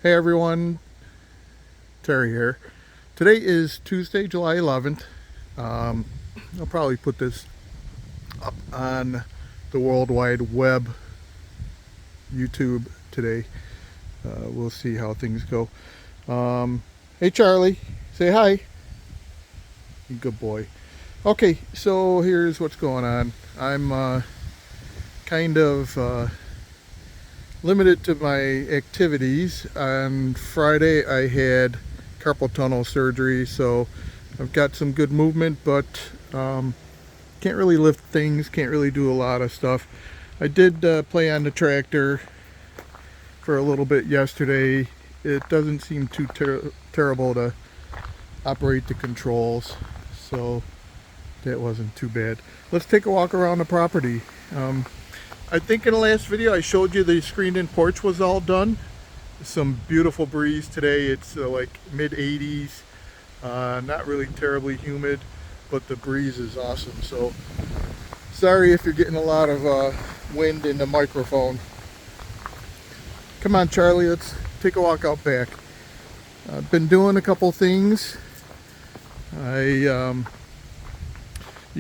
Hey everyone, Terry here. Today is Tuesday, July 11th. Um, I'll probably put this up on the World Wide Web YouTube today. We'll see how things go. Hey Charlie, say hi. Good boy. Okay, so here's what's going on. I'm kind of limited to my activities. On Friday I had carpal tunnel surgery, so I've got some good movement, but can't really lift things, can't really do a lot of stuff. I did play on the tractor for a little bit yesterday. It doesn't seem too terrible to operate the controls, so that wasn't too bad. Let's take a walk around the property. I think in the last video I showed you the screened-in porch was all done. Some beautiful breeze today. It's like mid 80s, not really terribly humid, but the breeze is awesome. So sorry if you're getting a lot of wind in the microphone. Come on Charlie, let's take a walk out back. I've been doing a couple things. You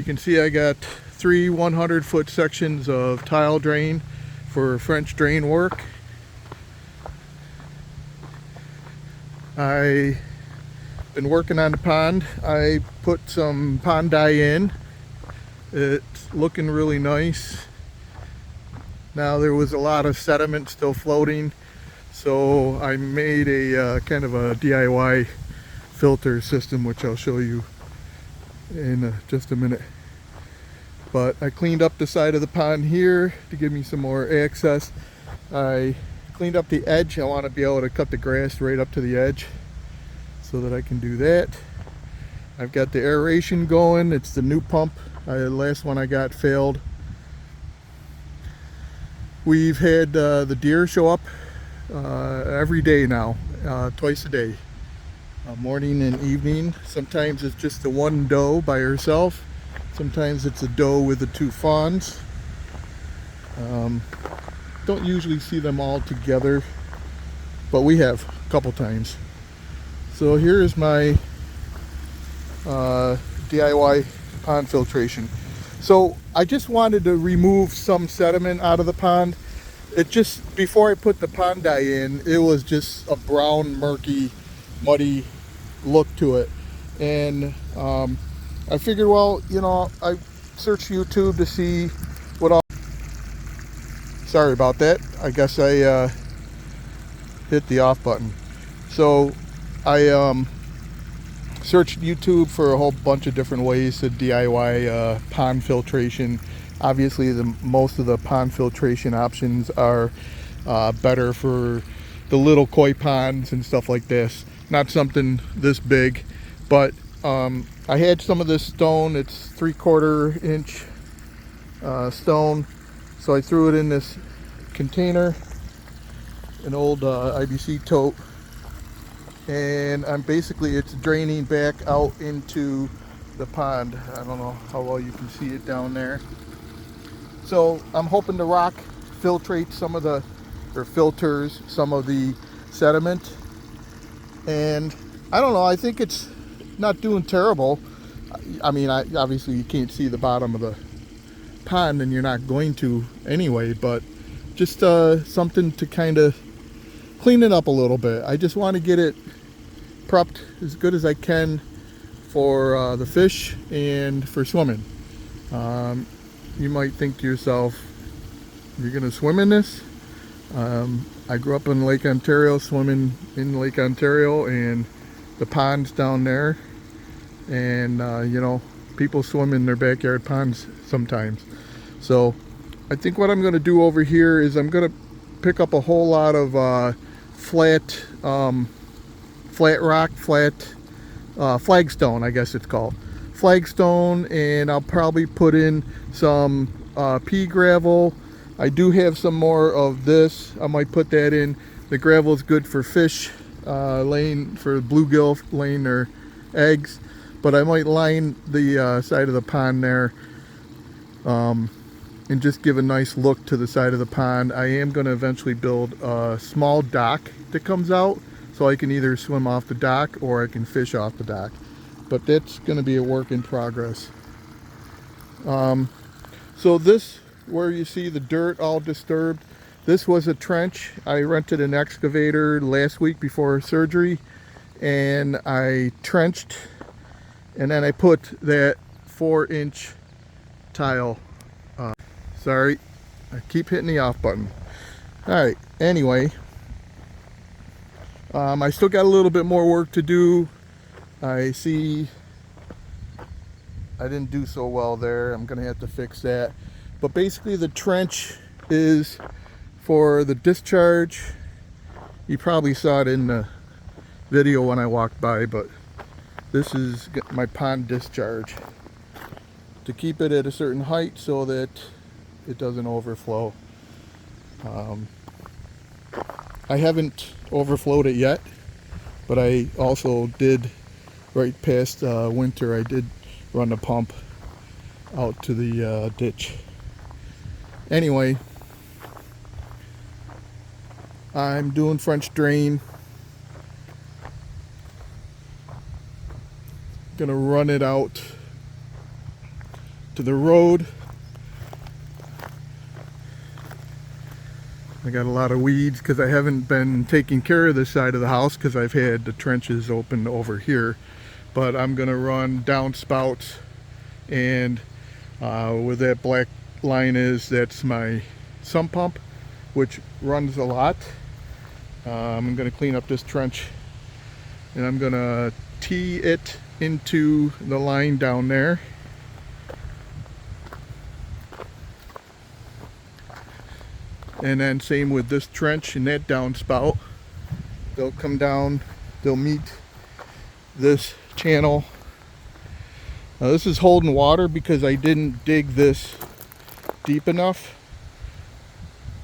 can see I got 3 100-foot sections of tile drain for French drain work. I've been working on the pond. I put some pond dye in. It's looking really nice. Now there was a lot of sediment still floating, so I made a kind of a DIY filter system, which I'll show you in just a minute. But I cleaned up the side of the pond here to give me some more access. I cleaned up the edge. I want to be able to cut the grass right up to the edge so that I can do that. I've got the aeration going. It's the new pump. The last one I got failed. We've had the deer show up every day now, twice a day, morning and evening. Sometimes it's just the one doe by herself. Sometimes it's a doe with the 2 fawns. Don't usually see them all together, but we have a couple times. So here is my DIY pond filtration. So I just wanted to remove some sediment out of the pond. It just, before I put the pond dye in, it was just a brown, murky, muddy look to it. And I figured, well, you know, I searched YouTube to see what all... Sorry about that. I guess I hit the off button. So I searched YouTube for a whole bunch of different ways to DIY pond filtration. Obviously, most of the pond filtration options are better for the little koi ponds and stuff like this. Not something this big, but I had some of this stone. It's 3/4 inch stone. So I threw it in this container, an old IBC tote, and it's draining back out into the pond. I don't know how well you can see it down there. So I'm hoping the rock filtrates filters some of the sediment. And I don't know, I think it's not doing terrible. I mean, obviously you can't see the bottom of the pond, and you're not going to anyway, but just something to kind of clean it up a little bit. I just want to get it prepped as good as I can for the fish and for swimming. You might think to yourself, you're gonna swim in this? I grew up in Lake Ontario, swimming in Lake Ontario and the ponds down there, and you know, people swim in their backyard ponds sometimes. So I think what I'm going to do over here is I'm going to pick up a whole lot of flat rock, flagstone, I guess it's called flagstone, and I'll probably put in some pea gravel. I do have some more of this. I might put that in. The gravel is good for fish laying, for bluegill laying their eggs, but I might line the side of the pond there and just give a nice look to the side of the pond. I am going to eventually build a small dock that comes out, so I can either swim off the dock or I can fish off the dock. But that's going to be a work in progress. So this, where you see the dirt all disturbed, this was a trench. I rented an excavator last week before surgery, and I trenched, and then I put that 4-inch tile. Sorry, I keep hitting the off button. Alright, anyway, I still got a little bit more work to do. I see I didn't do so well there. I'm gonna have to fix that. But basically the trench is for the discharge. You probably saw it in the video when I walked by, but this is my pond discharge to keep it at a certain height so that it doesn't overflow. I haven't overflowed it yet, but I also did, right past winter, I did run the pump out to the ditch. Anyway, I'm doing French drain. Gonna run it out to the road. I got a lot of weeds because I haven't been taking care of this side of the house because I've had the trenches open over here. But I'm gonna run downspouts, and where that black line is, that's my sump pump, which runs a lot. I'm gonna clean up this trench, and I'm gonna tee it into the line down there. And then same with this trench and that downspout. They'll come down, they'll meet this channel. Now this is holding water because I didn't dig this deep enough.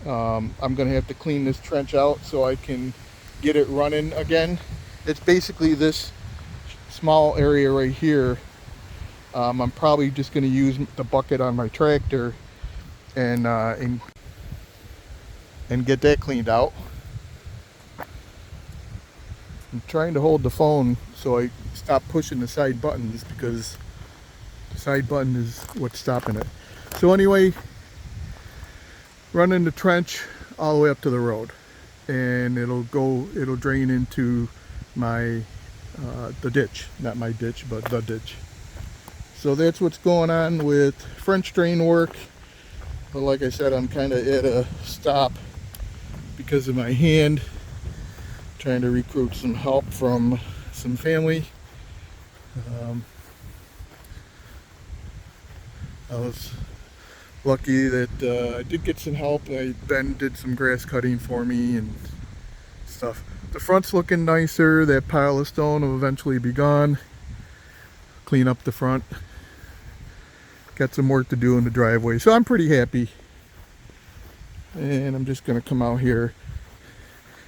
I'm gonna have to clean this trench out so I can get it running again. It's basically this small area right here. I'm probably just gonna use the bucket on my tractor and get that cleaned out. I'm trying to hold the phone so I stop pushing the side buttons because the side button is what's stopping it. So anyway, running the trench all the way up to the road, and it'll drain into my the ditch, not my ditch, but the ditch. So that's what's going on with French drain work. But like I said, I'm kind of at a stop because of my hand, trying to recruit some help from some family. I was lucky that I did get some help. Ben did some grass cutting for me and stuff. The front's looking nicer. That pile of stone will eventually be gone. Clean up the front. Got some work to do in the driveway, so I'm pretty happy. And I'm just going to come out here.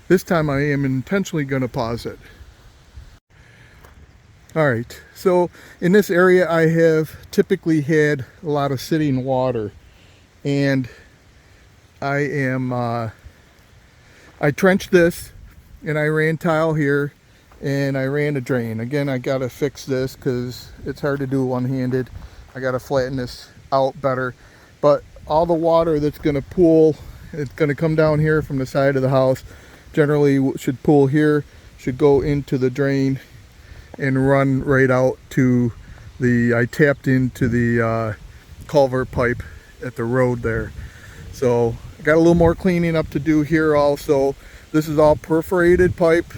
This time I am intentionally going to pause it. Alright, so in this area I have typically had a lot of sitting water, and I trenched this, and I ran tile here, and I ran a drain. Again, I got to fix this because it's hard to do one-handed. I got to flatten this out better, but all the water that's going to pool, it's going to come down here from the side of the house. Generally should pool here, should go into the drain and run right out to the, I tapped into the culvert pipe at the road there. So I got a little more cleaning up to do here also. This is all perforated pipe.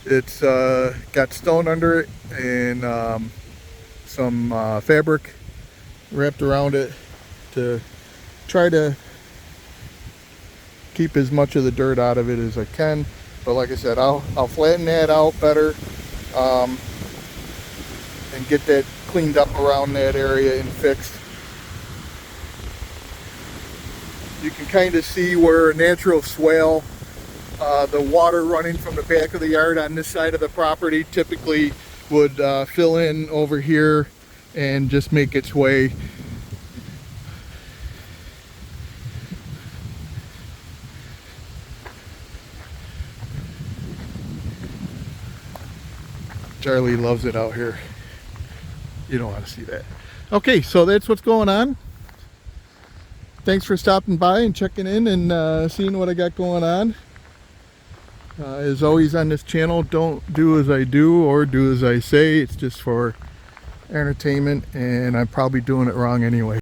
It's got stone under it and some fabric wrapped around it to try to keep as much of the dirt out of it as I can. But like I said, I'll flatten that out better and get that cleaned up around that area and fixed. You can kind of see where a natural swale, the water running from the back of the yard on this side of the property typically would fill in over here and just make its way Charlie loves it out here. You don't want to see that. Okay, so that's what's going on. Thanks for stopping by and checking in and seeing what I got going on. As always on this channel, don't do as I do or do as I say. It's just for entertainment, and I'm probably doing it wrong anyway.